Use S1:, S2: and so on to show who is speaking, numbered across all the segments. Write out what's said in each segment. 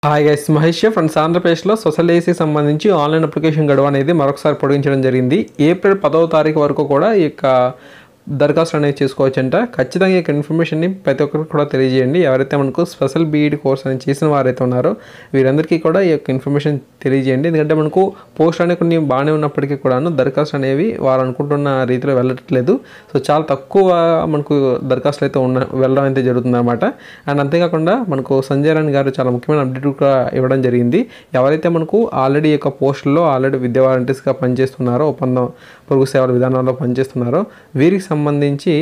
S1: Hi guys, Mahesh friends. ఆంధ్రప్రదేశ్లో social ఏసీకి సంబంధించి ఆన్లైన్ అప్లికేషన్ గడువు అనేది మరొకసారి పొడిగించడం జరిగింది. ఏప్రిల్ 10వ తారీఖు వరకు కూడా ఈ యొక్క దరఖాస్తు అనేది చేసుకోవచ్చంట. ఖచ్చితంగా ఈ యొక్క ఇన్ఫర్మేషన్ని ప్రతి ఒక్కరికి కూడా తెలియజేయండి. ఎవరైతే మనకు స్పెషల్ బీఈడి కోర్స్ అనేది చేసిన వారైతే ఉన్నారో వీరందరికీ కూడా ఈ యొక్క ఇన్ఫర్మేషన్ తెలియజేయండి. ఎందుకంటే మనకు పోస్ట్ అనేవి కొన్ని బాగానే ఉన్నప్పటికీ కూడాను దరఖాస్తు అనేవి వారు అనుకుంటున్న రీతిలో వెళ్ళట్లేదు. సో చాలా తక్కువ మనకు దరఖాస్తులు అయితే వెళ్ళడం అయితే జరుగుతుందన్నమాట. అండ్ అంతేకాకుండా మనకు సంజయ్ రాణ్ గారు చాలా ముఖ్యమైన అప్డేట్ కూడా ఇవ్వడం జరిగింది. ఎవరైతే మనకు ఆల్రెడీ ఈ యొక్క పోస్టుల్లో ఆల్రెడీ విద్యా వాలంటీర్స్గా పనిచేస్తున్నారో, ఒప్పందం పొరుగు సేవల విధానంలో పనిచేస్తున్నారో వీరికి సంబంధించి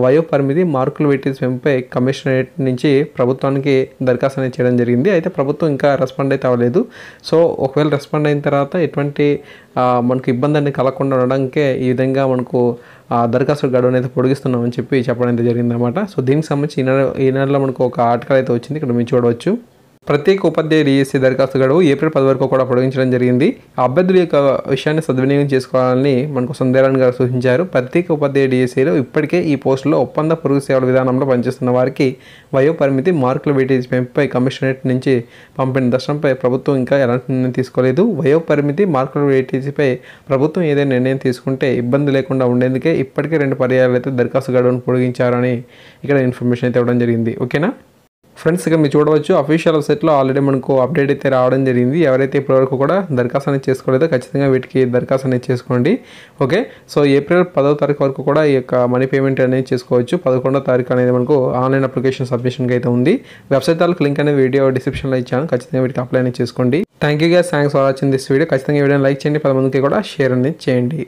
S1: వయో పరిమితి మార్కుల వెయిటేజ్ పెంపుపై కమిషనరేట్ నుంచి ప్రభుత్వానికి దరఖాస్తు అనేది చేయడం జరిగింది. అయితే ప్రభుత్వం ఇంకా రెస్పాండ్ అయితే అవ్వలేదు. సో ఒకవేళ రెస్పాండ్ అయిన తర్వాత ఎటువంటి మనకు ఇబ్బంది అనేది కలగకుండా ఉండడానికే ఈ విధంగా మనకు దరఖాస్తు గడువు అనేది పొడిగిస్తున్నామని చెప్పడం అయితే జరిగిందన్నమాట. సో దీనికి సంబంధించి ఈ నెలలో మనకు ఒక ఆర్టికల్ అయితే వచ్చింది, ఇక్కడ మీరు చూడవచ్చు. ప్రత్యేక ఉపాధ్యాయ డిఎస్సి దరఖాస్తు గడువు ఏప్రిల్ 10 వరకు కూడా పొడిగించడం జరిగింది. అభ్యర్థుల యొక్క విషయాన్ని సద్వినియోగం చేసుకోవాలని మనకు సంజయ్ రాణ్ గారు సూచించారు. ప్రత్యేక ఉపాధ్యాయ డిఎస్సిలో ఇప్పటికే ఈ పోస్టులో ఒప్పంద పొరుగు సేవల విధానంలో పనిచేస్తున్న వారికి వయో పరిమితి మార్కుల వెయిటేజ్ పెంపుపై కమిషనరేట్ నుంచి పంపిన దర్శనంపై ప్రభుత్వం ఇంకా ఎలాంటి నిర్ణయం తీసుకోలేదు. వయో పరిమితి మార్కుల వెయిటేజీపై ప్రభుత్వం ఏదైనా నిర్ణయం తీసుకుంటే ఇబ్బంది లేకుండా ఉండేందుకే ఇప్పటికే 2 పర్యాయాలు అయితే దరఖాస్తు గడువును పొడిగించారని ఇక్కడ ఇన్ఫర్మేషన్ అయితే ఇవ్వడం జరిగింది. ఓకేనా ఫ్రెండ్స్, ఇక్కడ మీరు చూడవచ్చు అఫీషియల్ వెబ్సైట్లో ఆల్రెడీ మనకు అప్డేట్ అయితే రావడం జరిగింది. ఎవరైతే ఇప్పటివరకు కూడా దరఖాస్తు అనేది చేసుకోలేదో ఖచ్చితంగా వీటికి దరఖాస్తు అనేది చేసుకోండి. ఓకే, సో ఏప్రిల్ 10వ తారీఖు వరకు కూడా ఈ యొక్క మనీ పేమెంట్ అనేది చేసుకోవచ్చు. 11వ తారీఖు అనేది మనకు ఆన్లైన్ అప్లికేషన్ సబ్మిషన్కి అయితే ఉంది. వెబ్సైట్ తాలూకు లింక్ అనేది వీడియో డిస్క్రిప్షన్లో ఇచ్చాను. ఖచ్చితంగా వీటికి అప్లై అనేది చేసుకోండి. Thank you guys, thanks for watching this video. ఖచ్చితంగా వీడియోని లైక్ చేయండి, 10 మందికి కూడా షేర్ అనేది చేయండి.